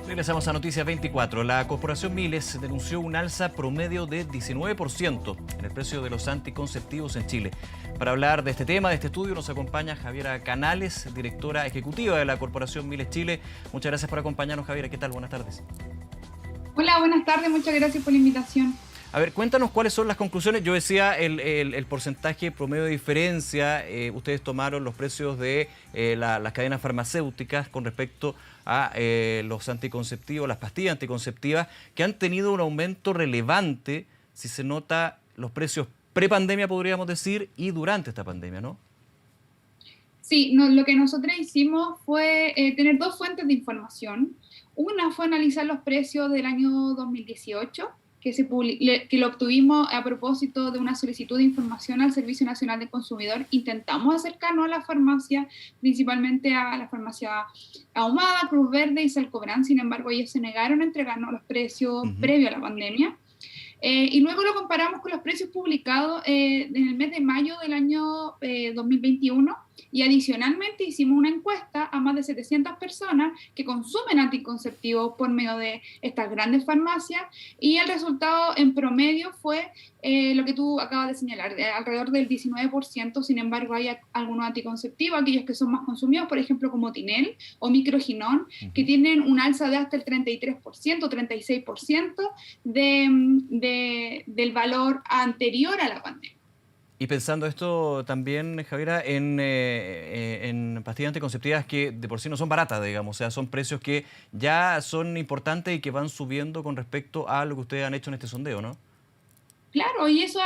Regresamos a Noticias 24. La Corporación Miles denunció un alza promedio de 19% en el precio de los anticonceptivos en Chile. Para hablar de este tema, de este estudio, nos acompaña Javiera Canales, directora ejecutiva de la Corporación Miles Chile. Muchas gracias por acompañarnos, Javiera. ¿Qué tal? Buenas tardes. Hola, buenas tardes. Muchas gracias por la invitación. A ver, cuéntanos cuáles son las conclusiones. Yo decía el porcentaje promedio de diferencia. Ustedes tomaron los precios de las cadenas farmacéuticas con respecto a los anticonceptivos, las pastillas anticonceptivas, que han tenido un aumento relevante, si se nota los precios prepandemia, podríamos decir, y durante esta pandemia, ¿no? Sí, lo que nosotros hicimos fue tener dos fuentes de información. Una fue analizar los precios del año 2018, que lo obtuvimos a propósito de una solicitud de información al Servicio Nacional del Consumidor. Intentamos acercarnos a la farmacia, principalmente a la farmacia Ahumada, Cruz Verde y Salcobrán. Sin embargo, ellos se negaron a entregarnos los precios previo a la pandemia. Y luego lo comparamos con los precios publicados en el mes de mayo del año 2021, y adicionalmente hicimos una encuesta a más de 700 personas que consumen anticonceptivos por medio de estas grandes farmacias, y el resultado en promedio fue lo que tú acabas de señalar, alrededor del 19%. Sin embargo, hay algunos anticonceptivos, aquellos que son más consumidos, por ejemplo, como Tinel o Microginón, que tienen un alza de hasta el 33%, 36% del valor anterior a la pandemia. Y pensando esto también, Javiera, en pastillas anticonceptivas que de por sí no son baratas, digamos, o sea, son precios que ya son importantes y que van subiendo con respecto a lo que ustedes han hecho en este sondeo, ¿no? Claro, y eso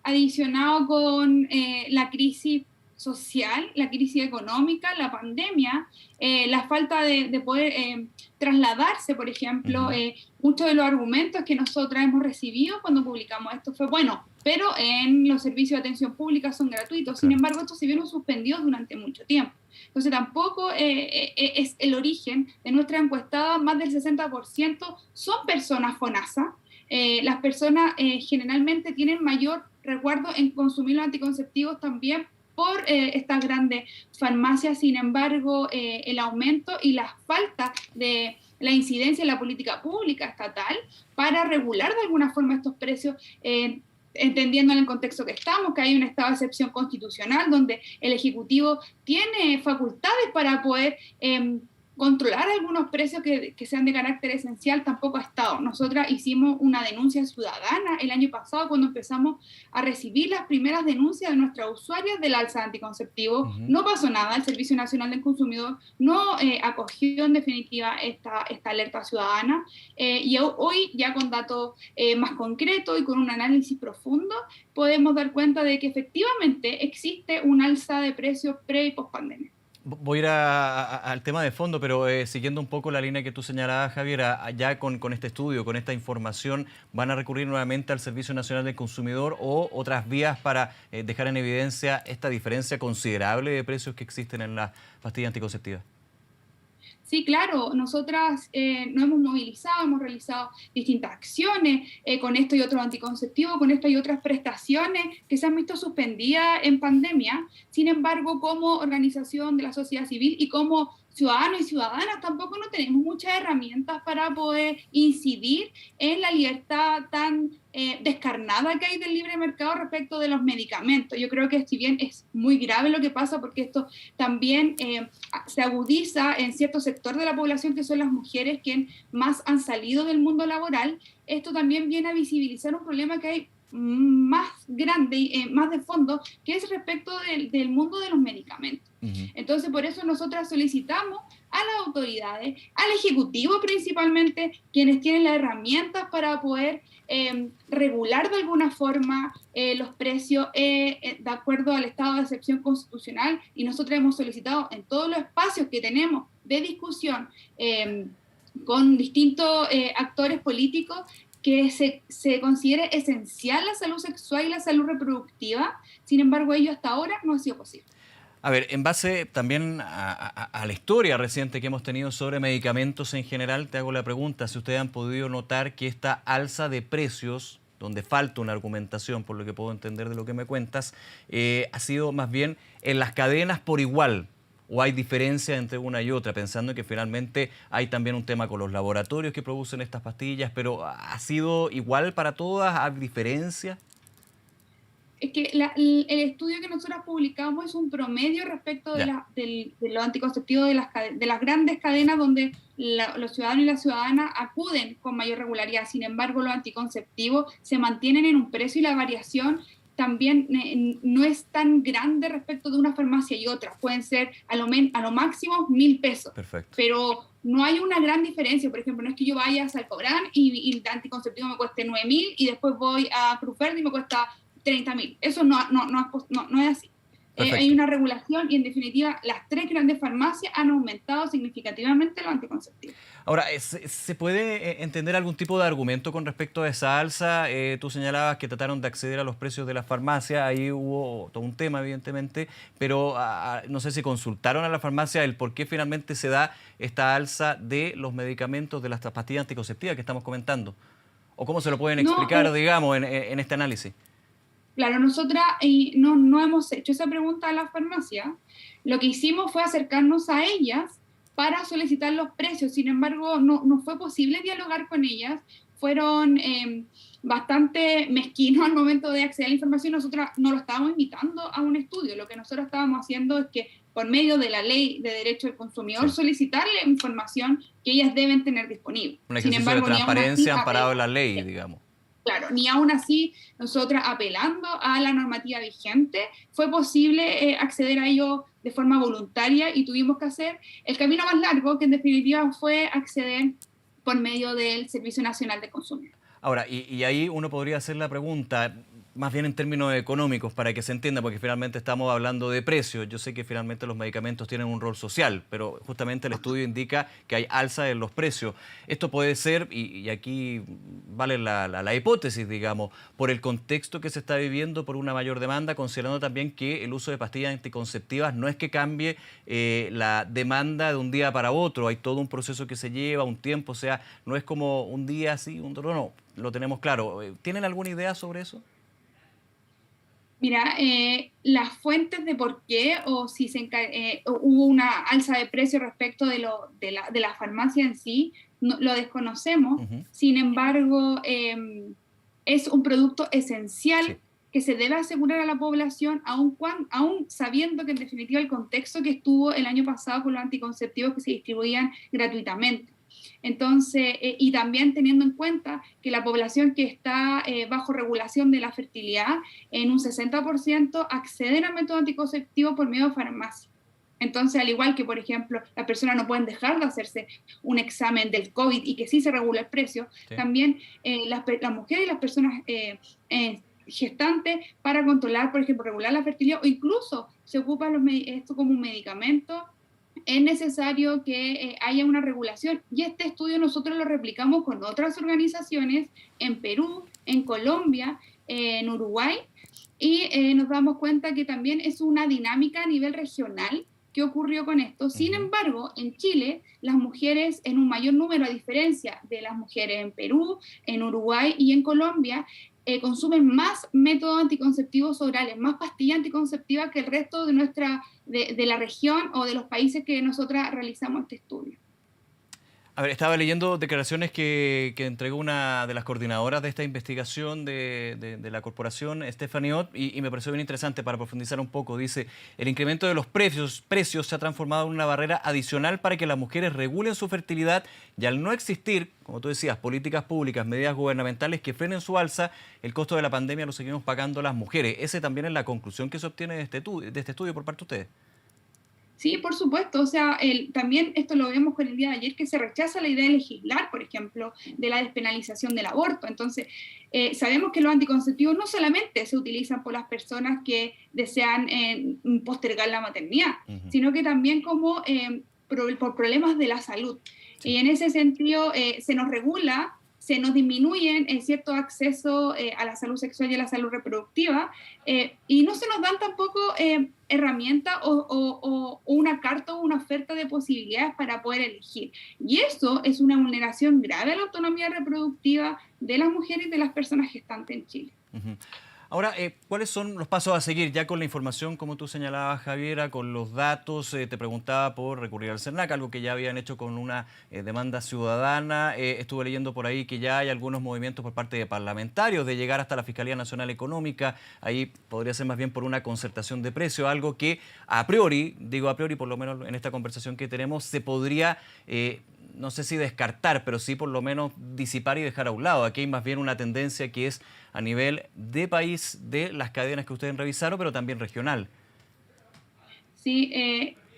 adicionado con la crisis social, la crisis económica, la pandemia, la falta de poder trasladarse, por ejemplo, muchos de los argumentos que nosotros hemos recibido cuando publicamos esto fue, bueno, pero en los servicios de atención pública son gratuitos. Sin embargo, estos se vieron suspendidos durante mucho tiempo. Entonces, tampoco es el origen de nuestra encuestada. Más del 60% son personas FONASA. Las personas generalmente tienen mayor resguardo en consumir los anticonceptivos también por estas grandes farmacias. Sin embargo, el aumento y la falta de la incidencia en la política pública estatal para regular de alguna forma estos precios, entendiendo en el contexto que estamos, que hay un estado de excepción constitucional donde el Ejecutivo tiene facultades para poder controlar algunos precios que sean de carácter esencial, tampoco ha estado. Nosotras hicimos una denuncia ciudadana el año pasado cuando empezamos a recibir las primeras denuncias de nuestras usuarias del alza de anticonceptivos. No pasó nada, el Servicio Nacional del Consumidor no acogió en definitiva esta alerta ciudadana, y hoy ya con datos más concretos y con un análisis profundo podemos dar cuenta de que efectivamente existe un alza de precios pre y post pandemia. Voy a ir al tema de fondo, pero siguiendo un poco la línea que tú señalabas, Javier, ya con este estudio, con esta información, ¿van a recurrir nuevamente al Servicio Nacional del Consumidor o otras vías para dejar en evidencia esta diferencia considerable de precios que existen en las pastillas anticonceptivas? Sí, claro, nosotras nos hemos movilizado, hemos realizado distintas acciones con esto y otros anticonceptivos, con esto y otras prestaciones que se han visto suspendidas en pandemia. Sin embargo, como organización de la sociedad civil y como ciudadanos y ciudadanas, tampoco no tenemos muchas herramientas para poder incidir en la libertad tan descarnada que hay del libre mercado respecto de los medicamentos. Yo creo que si bien es muy grave lo que pasa, porque esto también se agudiza en cierto sector de la población, que son las mujeres quienes más han salido del mundo laboral, esto también viene a visibilizar un problema que hay más grande, más de fondo, que es respecto del mundo de los medicamentos. Entonces, por eso nosotras solicitamos a las autoridades, al Ejecutivo principalmente, quienes tienen las herramientas para poder regular de alguna forma los precios de acuerdo al estado de excepción constitucional, y nosotros hemos solicitado en todos los espacios que tenemos de discusión con distintos actores políticos que se considere esencial la salud sexual y la salud reproductiva. Sin embargo, ello hasta ahora no ha sido posible. A ver, en base también a la historia reciente que hemos tenido sobre medicamentos en general, te hago la pregunta, si ustedes han podido notar que esta alza de precios, donde falta una argumentación, por lo que puedo entender de lo que me cuentas, ha sido más bien en las cadenas por igual, ¿O hay diferencia entre una y otra? Pensando que finalmente hay también un tema con los laboratorios que producen estas pastillas, pero ¿ha sido igual para todas? ¿Hay diferencia? Es que el estudio que nosotros publicamos es un promedio respecto de, Ya, de los anticonceptivos de las grandes cadenas donde los ciudadanos y las ciudadanas acuden con mayor regularidad. Sin embargo, los anticonceptivos se mantienen en un precio y la variación también no es tan grande respecto de una farmacia y otra. Pueden ser a lo máximo 1.000 pesos, perfecto. pero no hay una gran diferencia. Por ejemplo, no es que yo vaya a Salcobrán y el anticonceptivo me cueste 9.000 y después voy a Cruz Verde y me cuesta 30.000. Eso no es así. Hay Perfecto. una regulación y en definitiva las 3 grandes farmacias han aumentado significativamente los anticonceptivos. Ahora, ¿se puede entender algún tipo de argumento con respecto a esa alza? Tú señalabas que trataron de acceder a los precios de la farmacia, ahí hubo todo un tema, evidentemente, pero no sé si consultaron a la farmacia el por qué finalmente se da esta alza de los medicamentos de las pastillas anticonceptivas que estamos comentando. ¿O cómo se lo pueden No, explicar, digamos, en este análisis? claro, nosotras no hemos hecho esa pregunta a la farmacia. Lo que hicimos fue acercarnos a ellas para solicitar los precios. Sin embargo, no fue posible dialogar con ellas. Fueron bastante mezquinos al momento de acceder a la información. Nosotros no lo estábamos invitando a un estudio. Lo que nosotros estábamos haciendo es que por medio de la ley de derecho del consumidor Sí. solicitarle información que ellas deben tener disponible. Un Sin ejercicio de embargo, ni aún transparencia así, amparado en la ley, digamos. claro, ni aún así, nosotras apelando a la normativa vigente, fue posible acceder a ello de forma voluntaria y tuvimos que hacer el camino más largo, que en definitiva fue acceder por medio del Servicio Nacional de Consumidor. Ahora, y ahí uno podría hacer la pregunta, más bien en términos económicos, para que se entienda, porque finalmente estamos hablando de precios. Yo sé que finalmente los medicamentos tienen un rol social, pero justamente el estudio indica que hay alza en los precios. Esto puede ser, y aquí vale la hipótesis, digamos, por el contexto que se está viviendo, por una mayor demanda, considerando también que el uso de pastillas anticonceptivas no es que cambie la demanda de un día para otro, hay todo un proceso que se lleva, un tiempo, o sea, no es como un día así, un otro no, lo tenemos claro. ¿Tienen alguna idea sobre eso? Mira, las fuentes de por qué o si hubo una alza de precio respecto de la farmacia en sí, lo desconocemos. Ujú. Sin embargo, es un producto esencial Sí. que se debe asegurar a la población, aún sabiendo que en definitiva el contexto que estuvo el año pasado con los anticonceptivos que se distribuían gratuitamente. Entonces, y también teniendo en cuenta que la población que está bajo regulación de la fertilidad, en un 60% acceden al método anticonceptivo por medio de farmacia. Entonces, al igual que, por ejemplo, las personas no pueden dejar de hacerse un examen del COVID y que sí se regula el precio, Sí. también las mujeres y las personas gestantes para controlar, por ejemplo, regular la fertilidad o incluso se ocupa esto como un medicamento, es necesario que haya una regulación. Y este estudio nosotros lo replicamos con otras organizaciones en Perú, en Colombia, en Uruguay, y nos damos cuenta que también es una dinámica a nivel regional que ocurrió con esto. Sin embargo, en Chile, las mujeres en un mayor número, a diferencia de las mujeres en Perú, en Uruguay y en Colombia, consumen más métodos anticonceptivos orales, más pastillas anticonceptivas que el resto de la región o de los países que nosotras realizamos este estudio. A ver, estaba leyendo declaraciones que entregó una de las coordinadoras de esta investigación de la corporación, Stephanie Ott, y me pareció bien interesante para profundizar un poco. Dice, el incremento de los precios se ha transformado en una barrera adicional para que las mujeres regulen su fertilidad y al no existir, como tú decías, políticas públicas, medidas gubernamentales que frenen su alza, el costo de la pandemia lo seguimos pagando las mujeres. Esa también es la conclusión que se obtiene de este estudio por parte de ustedes. Sí, por supuesto. O sea, también esto lo vemos con el día de ayer, que se rechaza la idea de legislar, por ejemplo, de la despenalización del aborto. Entonces, sabemos que los anticonceptivos no solamente se utilizan por las personas que desean postergar la maternidad, sino que también como por problemas de la salud. Sí. Y en ese sentido, se nos regula, se nos disminuyen cierto acceso a la salud sexual y a la salud reproductiva, y no se nos dan tampoco herramientas o una carta o una oferta de posibilidades para poder elegir. Y eso es una vulneración grave a la autonomía reproductiva de las mujeres y de las personas gestantes en Chile. Ahora, ¿cuáles son los pasos a seguir? Ya con la información, como tú señalabas, Javiera, con los datos, te preguntaba por recurrir al CERNAC, algo que ya habían hecho con una demanda ciudadana. Estuve leyendo por ahí que ya hay algunos movimientos por parte de parlamentarios de llegar hasta la Fiscalía Nacional Económica. Ahí podría ser más bien por una concertación de precios, algo que a priori, digo a priori, por lo menos en esta conversación que tenemos, se podría... no sé si descartar, pero sí por lo menos disipar y dejar a un lado. Aquí hay más bien una tendencia que es a nivel de país, de las cadenas que ustedes revisaron, pero también regional. Sí,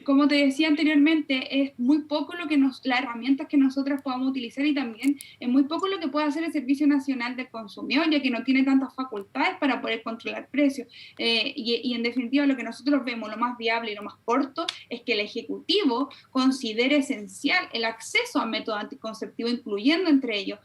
como te decía anteriormente, es muy poco las herramientas que nosotras podamos utilizar y también es muy poco lo que puede hacer el Servicio Nacional del Consumidor, ya que no tiene tantas facultades para poder controlar precios. Y en definitiva, lo que nosotros vemos, lo más viable y lo más corto, es que el Ejecutivo considere esencial el acceso a métodos anticonceptivos, incluyendo entre ellos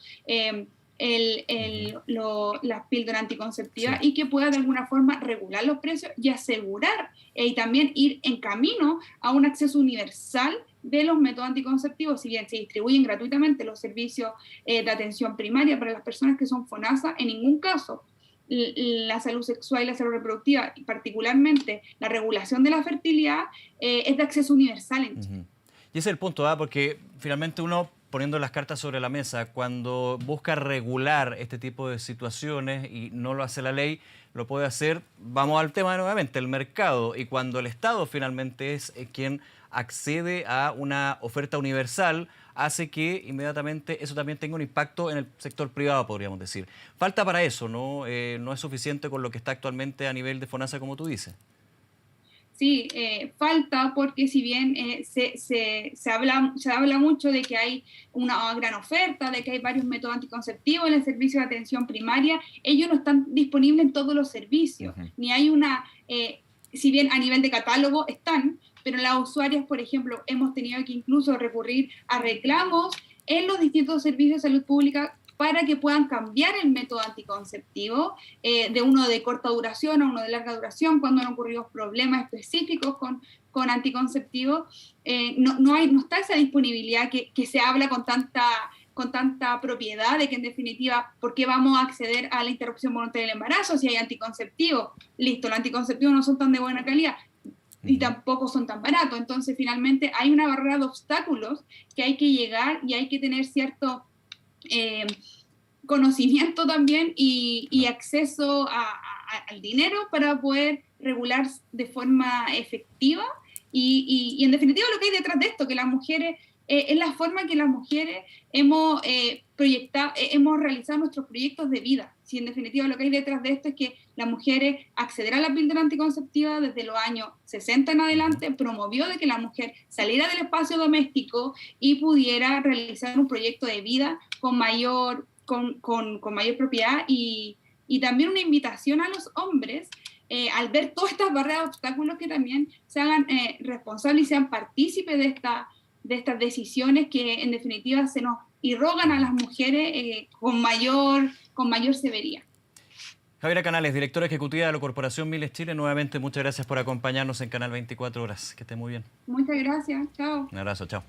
las píldoras anticonceptivas, Sí. y que pueda de alguna forma regular los precios y asegurar y también ir en camino a un acceso universal de los métodos anticonceptivos. Si bien se distribuyen gratuitamente los servicios de atención primaria para las personas que son FONASA, en ningún caso la salud sexual y la salud reproductiva, y particularmente la regulación de la fertilidad, es de acceso universal en Chile. Y ese es el punto, ¿ah? Porque finalmente uno, poniendo las cartas sobre la mesa, cuando busca regular este tipo de situaciones y no lo hace la ley, lo puede hacer, vamos al tema nuevamente, el mercado. Y cuando el Estado finalmente es quien accede a una oferta universal, hace que inmediatamente eso también tenga un impacto en el sector privado, podríamos decir. Falta para eso, ¿no? No es suficiente con lo que está actualmente a nivel de FONASA, como tú dices. Sí, falta porque si bien se habla mucho de que hay una gran oferta, de que hay varios métodos anticonceptivos en el servicio de atención primaria, ellos no están disponibles en todos los servicios, ni hay si bien a nivel de catálogo están, pero las usuarias, por ejemplo, hemos tenido que incluso recurrir a reclamos en los distintos servicios de salud pública para que puedan cambiar el método anticonceptivo de uno de corta duración a uno de larga duración cuando han ocurrido problemas específicos con anticonceptivos. No está esa disponibilidad que se habla con tanta propiedad de que en definitiva, ¿por qué vamos a acceder a la interrupción voluntaria del embarazo si hay anticonceptivos? Listo, los anticonceptivos no son tan de buena calidad y tampoco son tan baratos. Entonces, finalmente, hay una barrera de obstáculos que hay que llegar y hay que tener cierto conocimiento también y acceso al dinero para poder regular de forma efectiva y en definitiva lo que hay detrás de esto, que las mujeres, es la forma que las mujeres hemos hemos realizado nuestros proyectos de vida. Si en definitiva lo que hay detrás de esto es que las mujeres accederán a la píldora anticonceptiva desde los años 60 en adelante, promovió de que la mujer saliera del espacio doméstico y pudiera realizar un proyecto de vida con mayor propiedad y también una invitación a los hombres al ver todas estas barreras de obstáculos que también se hagan responsables y sean partícipes de estas decisiones que en definitiva se nos irrogan a las mujeres con mayor severidad. Javiera Canales, directora ejecutiva de la Corporación Miles Chile, nuevamente muchas gracias por acompañarnos en Canal 24 Horas. Que esté muy bien. Muchas gracias, chao. Un abrazo, chao.